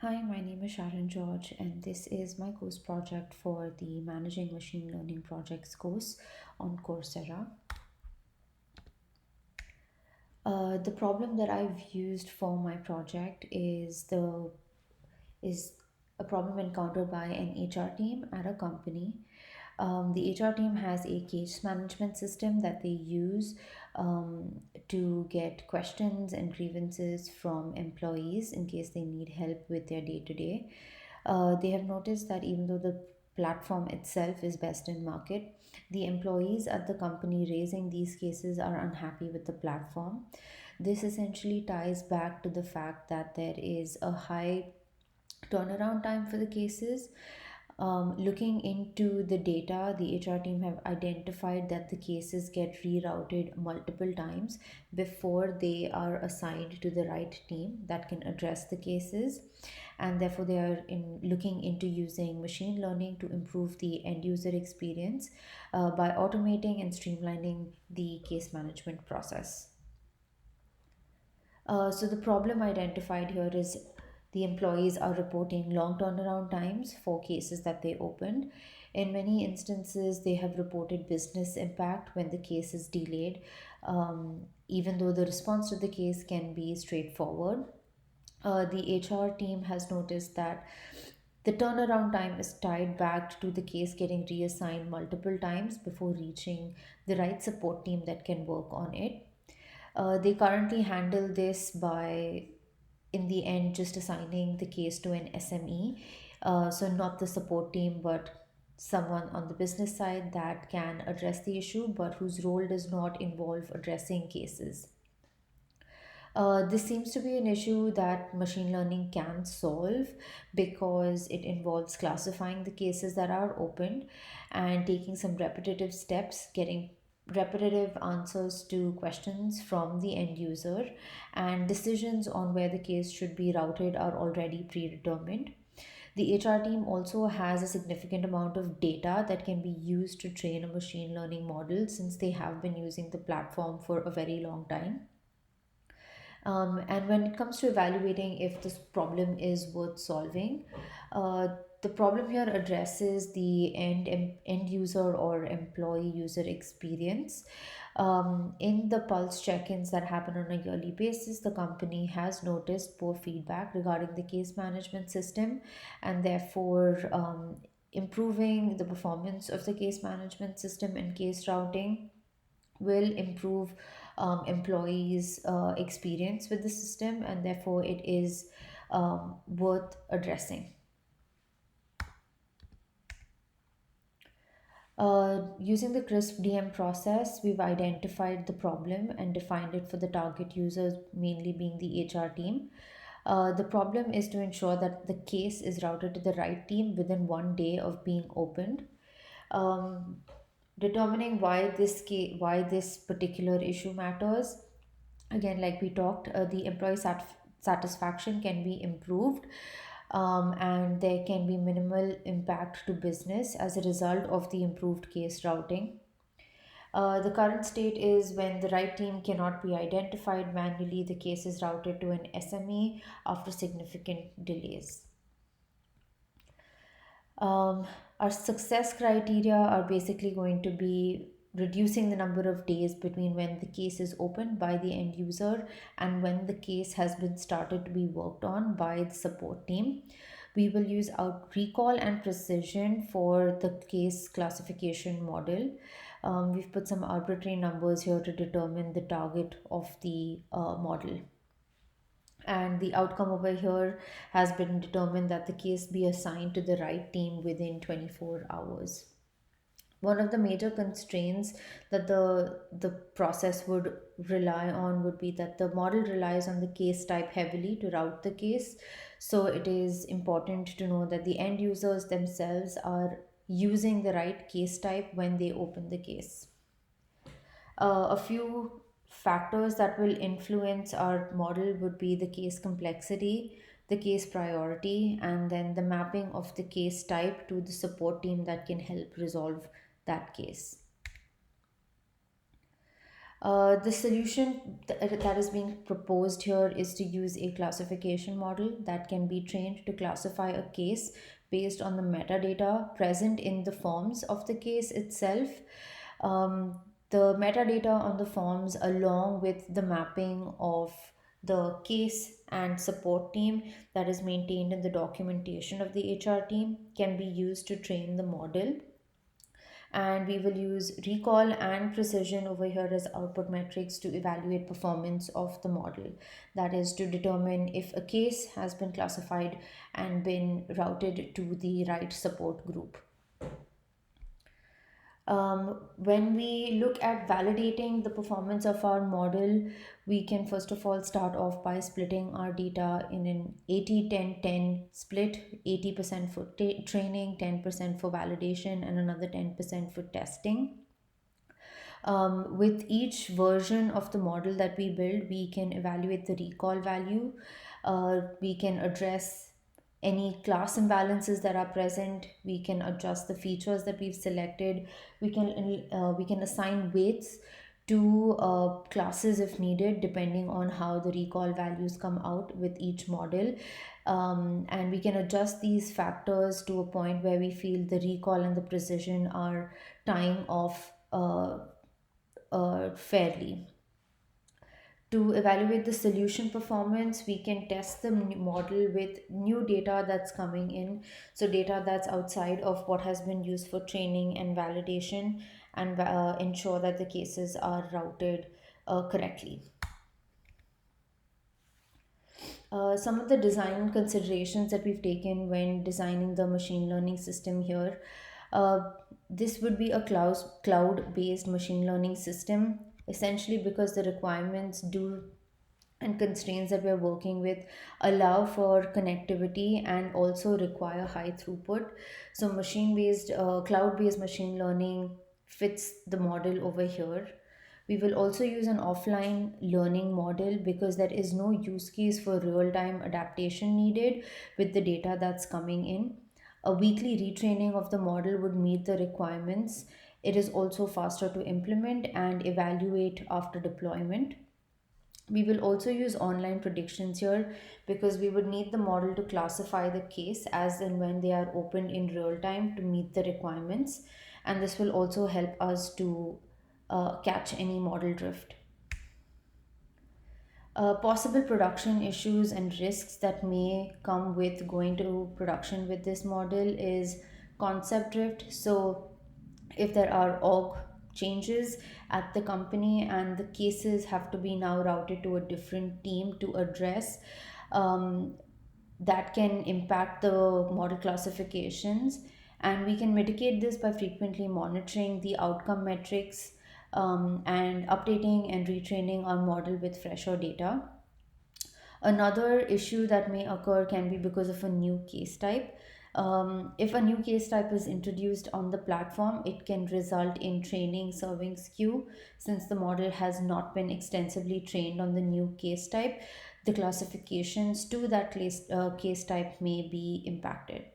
Hi, my name is Sharon George, and this is my course project for the Managing Machine Learning Projects course on Coursera. The problem that I've used for my project is a problem encountered by an HR team at a company. The HR team has a case management system that they use to get questions and grievances from employees in case they need help with their day to day. They have noticed that even though the platform itself is best in market, the employees at the company raising these cases are unhappy with the platform. This essentially ties back to the fact that there is a high turnaround time for the cases. Looking into the data, the HR team have identified that the cases get rerouted multiple times before they are assigned to the right team that can address the cases, and therefore they are looking into using machine learning to improve the end user experience by automating and streamlining the case management process. So the problem identified here is the employees are reporting long turnaround times for cases that they opened. In many instances, they have reported business impact when the case is delayed, even though the response to the case can be straightforward. The HR team has noticed that the turnaround time is tied back to the case getting reassigned multiple times before reaching the right support team that can work on it. They currently handle this by, in the end, just assigning the case to an SME. So, not the support team, but someone on the business side that can address the issue, but whose role does not involve addressing cases. This seems to be an issue that machine learning can solve because it involves classifying the cases that are opened and taking some repetitive steps, getting repetitive answers to questions from the end user, and decisions on where the case should be routed are already predetermined. The HR team also has a significant amount of data that can be used to train a machine learning model since they have been using the platform for a very long time. And when it comes to evaluating if this problem is worth solving, uh, the problem here addresses the end user or employee user experience. In the pulse check-ins that happen on a yearly basis, the company has noticed poor feedback regarding the case management system, and therefore improving the performance of the case management system and case routing will improve employees' experience with the system, and therefore it is worth addressing. Using the CRISP DM process, we've identified the problem and defined it for the target users, mainly being the HR team. The problem is to ensure that the case is routed to the right team within 1 day of being opened. Um, Determining why this particular issue matters, again, like we talked, the employee satisfaction can be improved, and there can be minimal impact to business as a result of the improved case routing. The current state is when the right team cannot be identified manually, the case is routed to an SME after significant delays. Um, our success criteria are basically going to be reducing the number of days between when the case is opened by the end user and when the case has been started to be worked on by the support team. We will use out recall and precision for the case classification model. We've put some arbitrary numbers here to determine the target of the model, and the outcome over here has been determined that the case be assigned to the right team within 24 hours. One of the major constraints that the process would rely on would be that the model relies on the case type heavily to route the case. So it is important to know that the end users themselves are using the right case type when they open the case. A few factors that will influence our model would be the case complexity, the case priority, and then the mapping of the case type to the support team that can help resolve that case. The solution that is being proposed here is to use a classification model that can be trained to classify a case based on the metadata present in the forms of the case itself. The metadata on the forms, along with the mapping of the case and support team that is maintained in the documentation of the HR team, can be used to train the model. And we will use recall and precision over here as output metrics to evaluate performance of the model, that is to determine if a case has been classified and been routed to the right support group. When we look at validating the performance of our model, we can first of all start off by splitting our data in an 80-10-10 split: 80% for training, 10% for validation, and another 10% for testing. With each version of the model that we build, we can evaluate the recall value. We can address any class imbalances that are present. We can adjust the features that we've selected. We can assign weights to classes if needed, depending on how the recall values come out with each model. And we can adjust these factors to a point where we feel the recall and the precision are tying off fairly. To evaluate the solution performance, we can test the model with new data that's coming in, so data that's outside of what has been used for training and validation, and ensure that the cases are routed correctly. Some of the design considerations that we've taken when designing the machine learning system here. Uh, this would be a cloud based machine learning system, essentially because the requirements do and constraints that we're working with allow for connectivity and also require high throughput. So cloud based machine learning fits the model over here. We will also use an offline learning model because there is no use case for real time adaptation needed with the data that's coming in. A weekly retraining of the model would meet the requirements. It is also faster to implement and evaluate after deployment. We will also use online predictions here because we would need the model to classify the case as and when they are opened in real time to meet the requirements. And this will also help us to catch any model drift. Possible production issues and risks that may come with going to production with this model is concept drift. So, if there are org changes at the company and the cases have to be now routed to a different team to address, um, that can impact the model classifications. And we can mitigate this by frequently monitoring the outcome metrics, and updating and retraining our model with fresher data. Another issue that may occur can be because of a new case type. If a new case type is introduced on the platform, it can result in training serving skew. Since the model has not been extensively trained on the new case type, the classifications to that case type may be impacted.